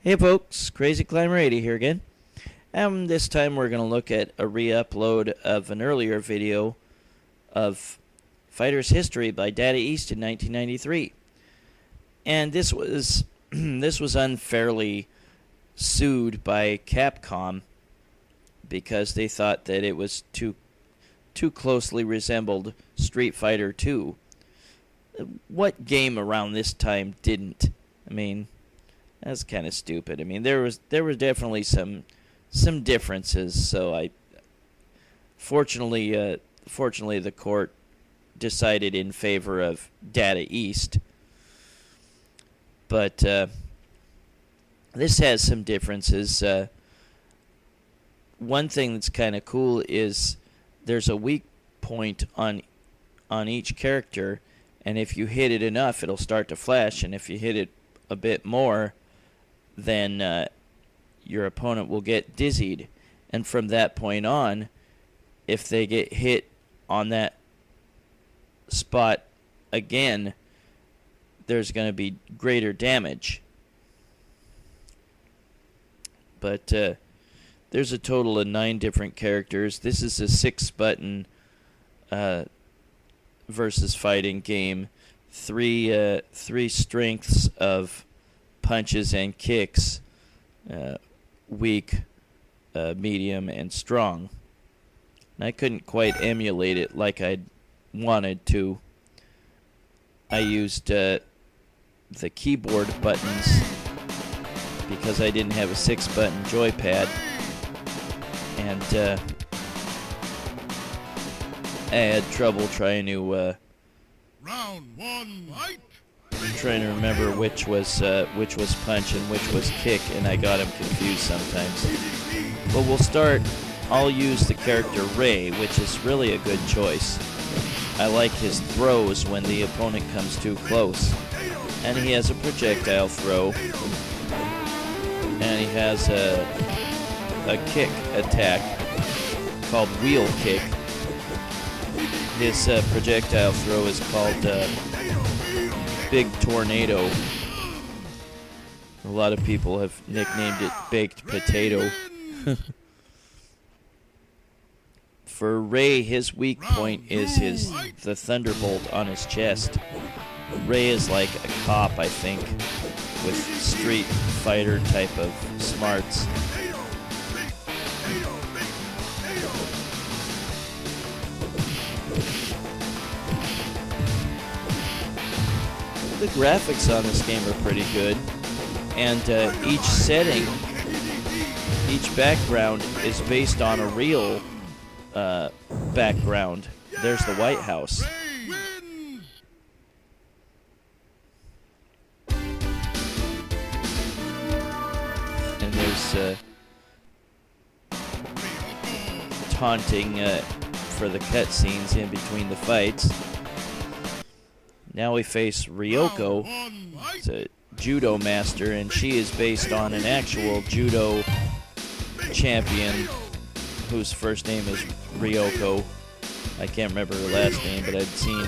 Hey folks, Crazy Climber 80 here again. This time we're going to look at a re-upload of an earlier video of Fighter's History by Data East in 1993. And this was unfairly sued by Capcom because they thought that it was too closely resembled Street Fighter 2. What game around this time didn't? I mean, that's kind of stupid. I mean, there were definitely some differences. So fortunately the court decided in favor of Data East. But this has some differences. One thing that's kind of cool is there's a weak point on each character, and if you hit it enough, it'll start to flash, and if you hit it a bit more, then your opponent will get dizzied. And from that point on, if they get hit on that spot again, there's going to be greater damage. But there's a total of 9 different characters. This is a 6-button versus fighting game. Three strengths of punches and kicks, weak, medium, and strong. And I couldn't quite emulate it like I wanted to. I used the keyboard buttons because I didn't have a 6-button joypad, and I had trouble trying to Round 1, fight! trying to remember which was punch and which was kick, and I got them confused sometimes. But we'll start. I'll use the character Ray, which is really a good choice. I like his throws when the opponent comes too close, and he has a projectile throw, and he has a kick attack called wheel kick. His projectile throw is called Big Tornado. A lot of people have nicknamed it Baked Potato. For Ray, his weak point is the thunderbolt on his chest. Ray is like a cop, I think, with Street Fighter type of smarts. The graphics on this game are pretty good, and each setting, each background is based on a real background. There's the White House. And there's taunting for the cutscenes in between the fights. Now we face Ryoko. It's a judo master, and she is based on an actual judo champion whose first name is Ryoko. I can't remember her last name, but I've seen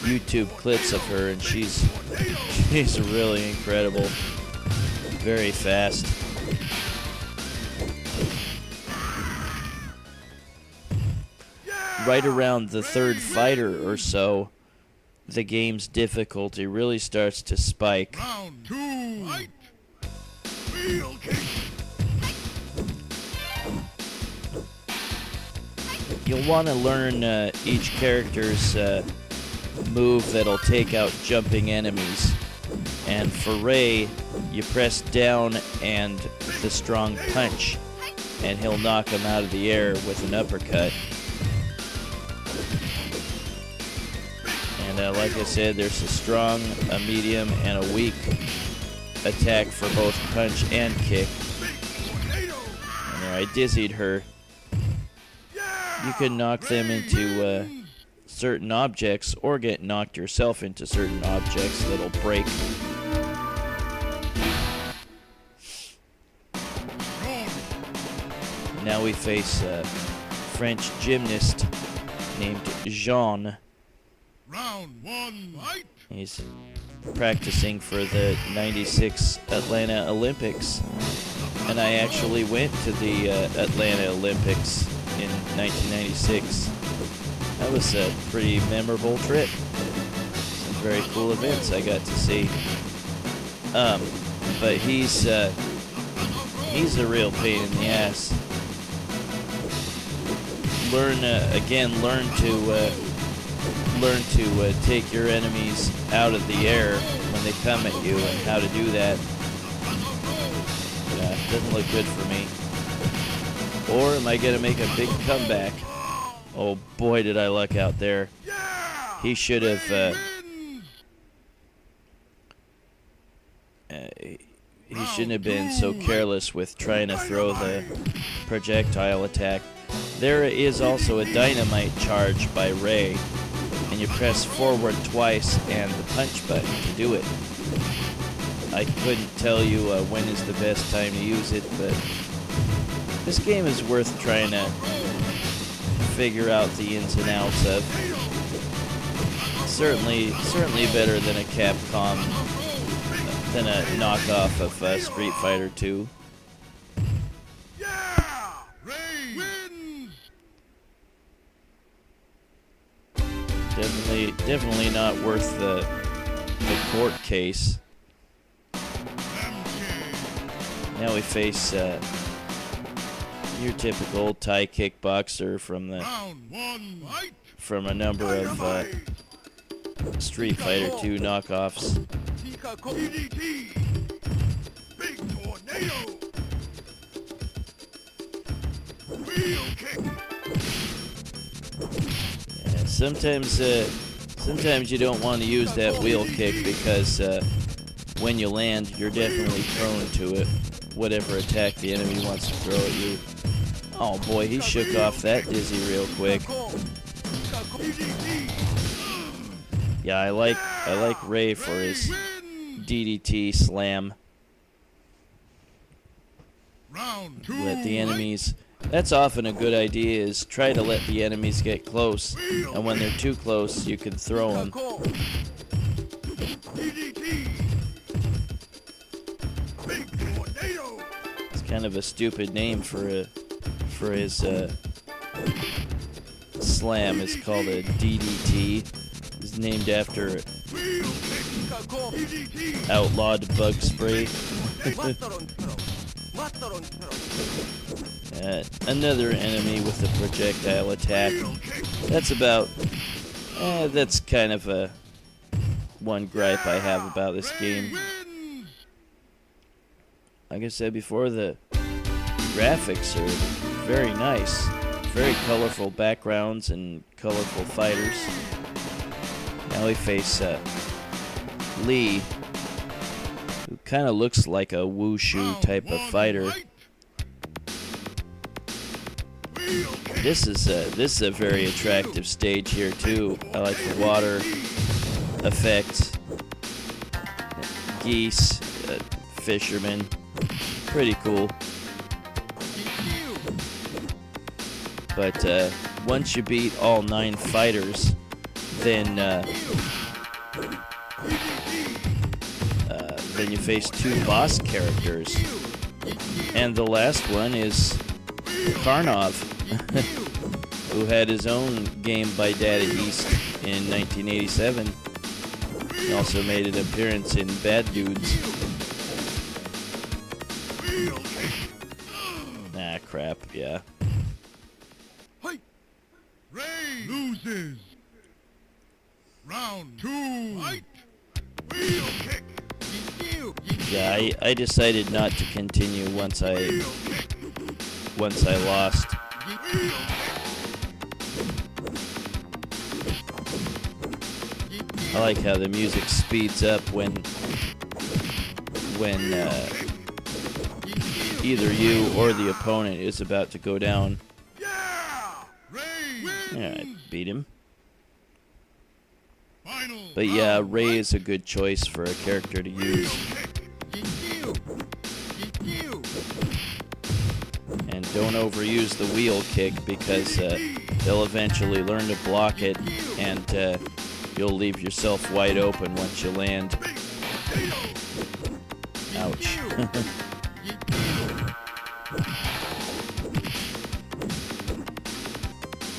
YouTube clips of her, and she's really incredible. Very fast. Right around the third fighter or so, the game's difficulty really starts to spike. Round 2, fight! Wheel kick! You'll want to learn each character's move that'll take out jumping enemies. And for Ray, you press down and the strong punch, and he'll knock him out of the air with an uppercut. And like I said, there's a strong, a medium, and a weak attack for both punch and kick. And there, I dizzied her. You can knock them into certain objects, or get knocked yourself into certain objects that'll break. Now we face a French gymnast named Jean. Round 1, fight! He's practicing for the '96 Atlanta Olympics, and I actually went to the Atlanta Olympics in 1996. That was a pretty memorable trip. Some very cool events I got to see. But he's a real pain in the ass. Learn to take your enemies out of the air when they come at you, and how to do that. Doesn't look good for me. Or am I gonna make a big comeback? Oh boy, did I luck out there. He should have. He shouldn't have been so careless with trying to throw the projectile attack. There is also a dynamite charge by Ray, and you press forward twice and the punch button to do it. I couldn't tell you when is the best time to use it, but this game is worth trying to figure out the ins and outs of. Certainly better than a Capcom, than a knockoff of Street Fighter 2. Definitely not worth the court case. Now we face your typical Thai kickboxer from a number of Street Fighter 2 knockoffs. Sometimes you don't want to use that wheel kick because when you land, you're definitely prone to it, whatever attack the enemy wants to throw at you. Oh boy, he shook off that dizzy real quick. Yeah, I like Ray for his DDT slam. Let the enemies. That's often a good idea, is try to let the enemies get close, and when they're too close, you can throw them. It's kind of a stupid name for his slam. It's called a DDT. It's named after outlawed bug spray. Another enemy with a projectile attack. That's kind of one gripe I have about this game. Like I said before, the graphics are very nice. Very colorful backgrounds and colorful fighters. Now we face Lee, who kind of looks like a wushu type of fighter. This is a very attractive stage here too. I like the water effects. Geese, fishermen, pretty cool. But once you beat all 9 fighters, then you face 2 boss characters, and the last one is Karnov, who had his own game by Daddy East in 1987. He also made an appearance in Bad Dudes. Ah, crap, yeah. Ray loses. Round 2. Fight. Wheel kick. Yeah, I decided not to continue once I lost. I like how the music speeds up when either you or the opponent is about to go down. Yeah, I beat him. But yeah, Ray is a good choice for a character to use. And don't overuse the wheel kick, because they'll eventually learn to block it, and you'll leave yourself wide open once you land. Ouch.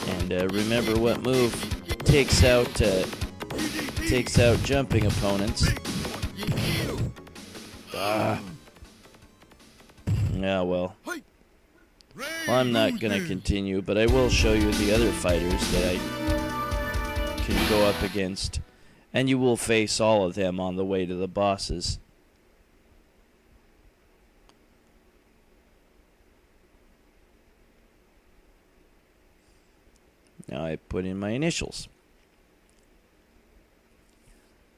And remember what move takes out jumping opponents. Yeah, well, I'm not gonna continue, but I will show you the other fighters that I can go up against, and you will face all of them on the way to the bosses. Now I put in my initials.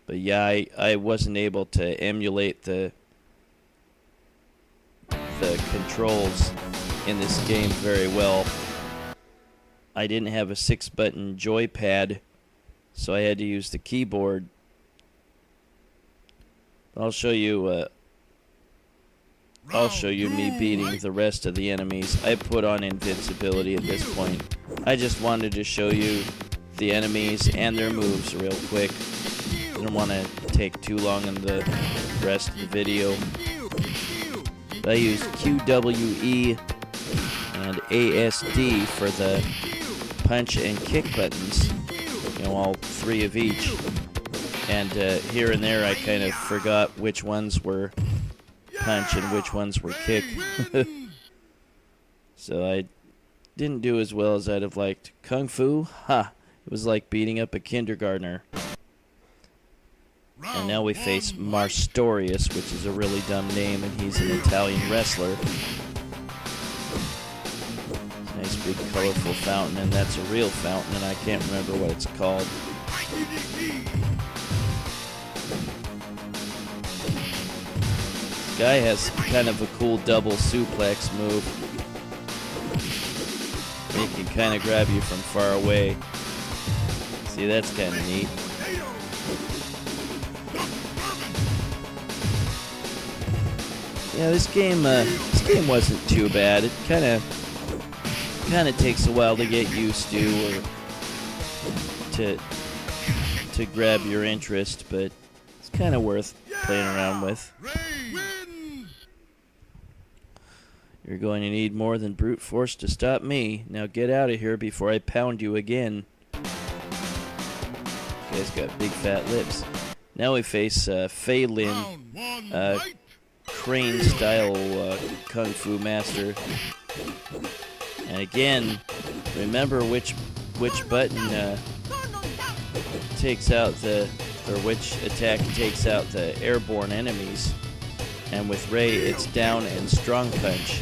But yeah, I wasn't able to emulate the controls in this game very well. I didn't have a 6-button joypad, so I had to use the keyboard. I'll show you me beating the rest of the enemies. I put on invincibility at this point. I just wanted to show you the enemies and their moves real quick. I don't want to take too long in the rest of the video. I used QWE and ASD for the punch and kick buttons. You know, all 3 of each. And here and there I kind of forgot which ones were punch and which ones were kick. So I didn't do as well as I'd have liked. Kung Fu? Ha! It was like beating up a kindergartner. And now we face Marstorius, which is a really dumb name, and he's an Italian wrestler. Nice big colorful fountain, and that's a real fountain, and I can't remember what it's called. Guy has kind of a cool double suplex move. He can kind of grab you from far away. See, that's kind of neat. Yeah, this game wasn't too bad. It kind of takes a while to get used to, or to grab your interest, but it's kind of worth playing around with. You're going to need more than brute force to stop me. Now get out of here before I pound you again. This guy's got big fat lips. Now we face Feilin, crane-style kung fu master. And again, remember which button takes out which attack takes out the airborne enemies. And with Ray, it's down and strong punch.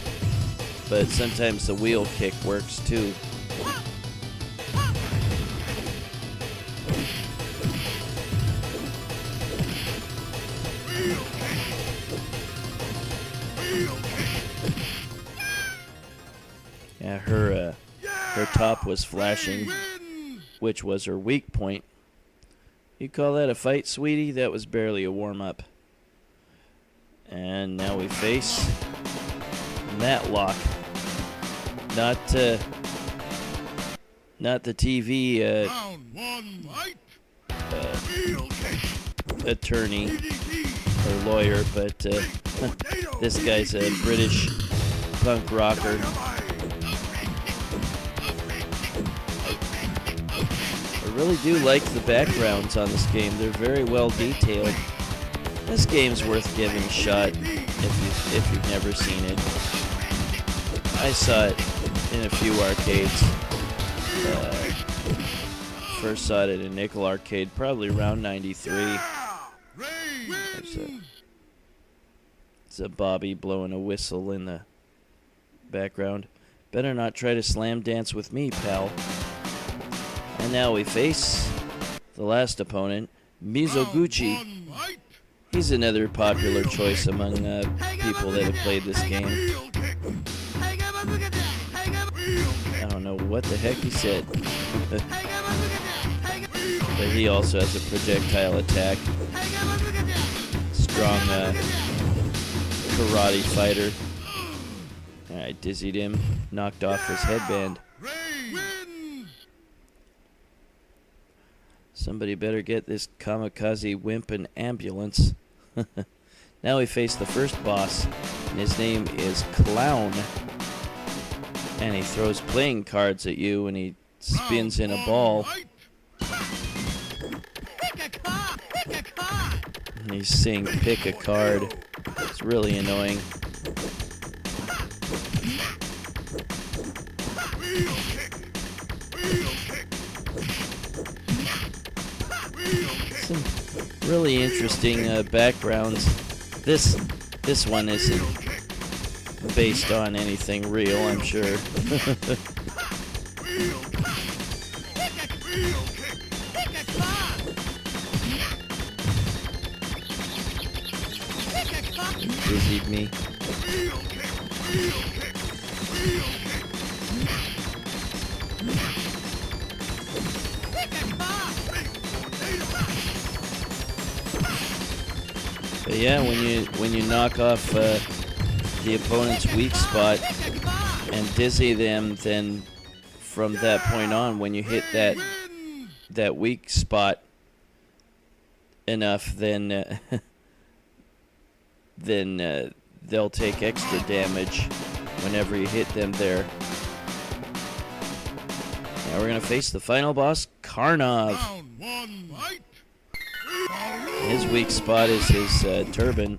But sometimes the wheel kick works too. Yeah, her top was flashing, which was her weak point. You call that a fight, sweetie? That was barely a warm-up. And now we face Matlok. Not the TV attorney or lawyer, but this guy's a British punk rocker. I really do like the backgrounds on this game. They're very well detailed. This game's worth giving a shot if you've never seen it. I saw it in a few arcades. First saw it at a nickel arcade, probably around '93. It's a Bobby blowing a whistle in the background. Better not try to slam dance with me, pal. And now we face the last opponent, Mizoguchi. He's another popular choice among people that have played this game. I don't know what the heck he said. But he also has a projectile attack. Strong karate fighter. I dizzied him, knocked off his headband. Somebody better get this kamikaze wimp an ambulance. Now we face the first boss, and his name is Clown. And he throws playing cards at you, and he spins in a ball. And he's saying, pick a card. It's really annoying. Some really interesting backgrounds. This one isn't based on anything real, I'm sure. Dizzied me. But yeah, when you knock off the opponent's weak spot and dizzy them, then from that point on, when you hit that weak spot enough, then they'll take extra damage whenever you hit them there. Now we're gonna face the final boss, Karnov. His weak spot is his turban.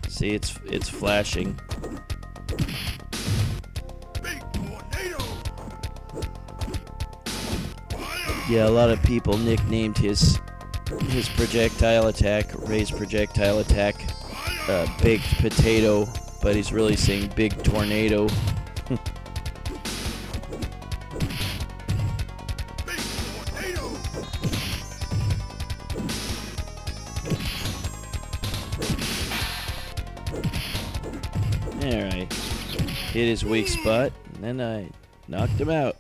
See, it's flashing. Yeah, a lot of people nicknamed his projectile attack, raised projectile attack, baked potato, but he's really saying big tornado. Alright, hit his weak spot, and then I knocked him out.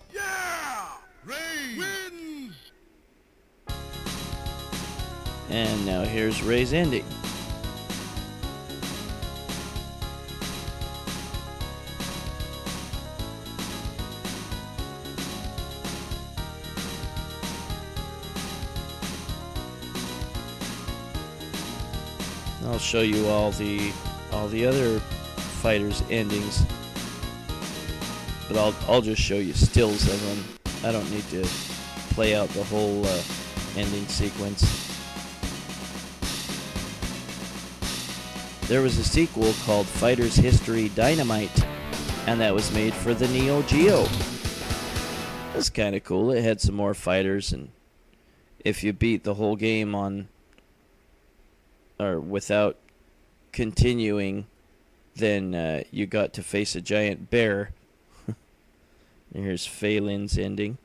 And now here's Ray's ending. I'll show you all the other fighters' endings, but I'll just show you stills of them. I don't need to play out the whole ending sequence. There was a sequel called Fighters History Dynamite, and that was made for the Neo-Geo. That's kind of cool. It had some more fighters, and if you beat the whole game on or without continuing, then you got to face a giant bear. Here's Feilin's ending.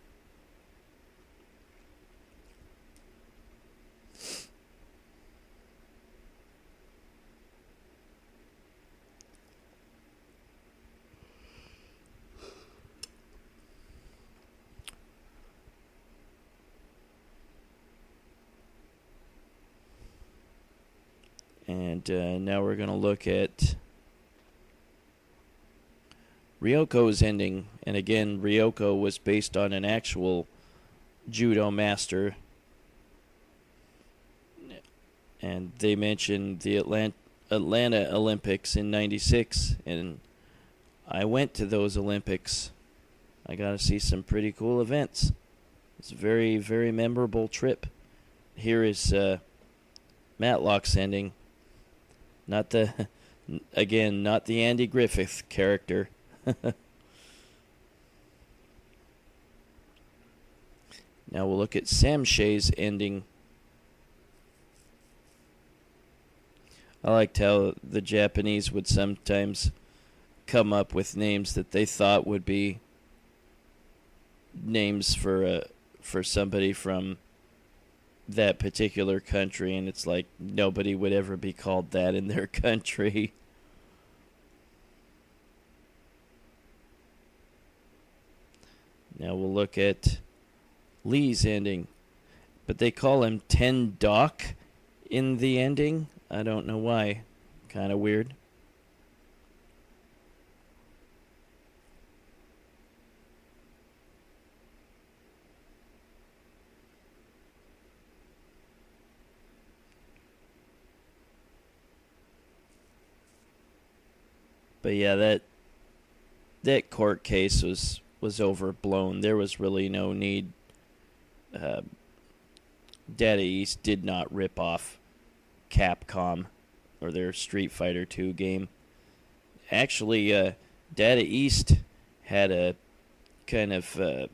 And now we're going to look at Ryoko's ending. And again, Ryoko was based on an actual judo master. And they mentioned the Atlanta Olympics in '96. And I went to those Olympics. I got to see some pretty cool events. It's a very, very memorable trip. Here is Matlok's ending. Not the, again, not the Andy Griffith character. Now we'll look at Samchay's ending. I liked how the Japanese would sometimes come up with names that they thought would be names for somebody from that particular country, and it's like nobody would ever be called that in their country. Now we'll look at Lee's ending, but they call him Ten Doc in the ending. I don't know why. Kind of weird. But yeah, that court case was overblown. There was really no need. Data East did not rip off Capcom or their Street Fighter 2 game. Actually, Data East had a kind of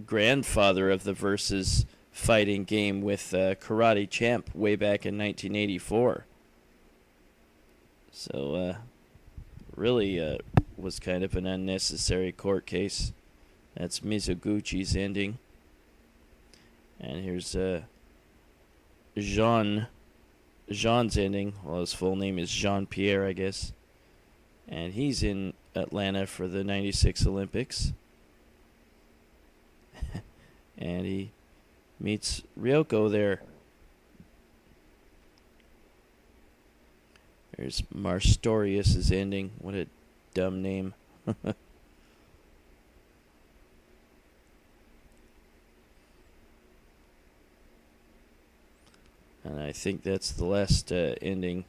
grandfather of the versus fighting game with Karate Champ way back in 1984. So, really was kind of an unnecessary court case. That's Mizoguchi's ending. And here's Jean's ending. Well, his full name is Jean-Pierre, I guess. And he's in Atlanta for the 96 Olympics. And he meets Ryoko there. There's Marstorius' ending. What a dumb name. And I think that's the last ending.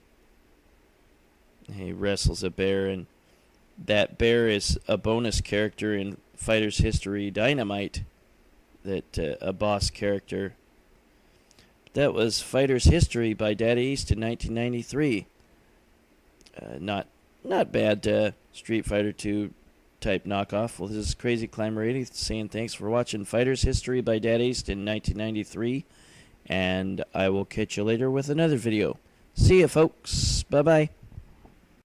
He wrestles a bear, and that bear is a bonus character in Fighters History Dynamite. That a boss character. That was Fighters History by Data East in 1993. Not bad Street Fighter 2 type knockoff. Well, this is Crazy Climber 80 saying thanks for watching Fighters History by Data East in 1993. And I will catch you later with another video. See ya, folks. Bye-bye.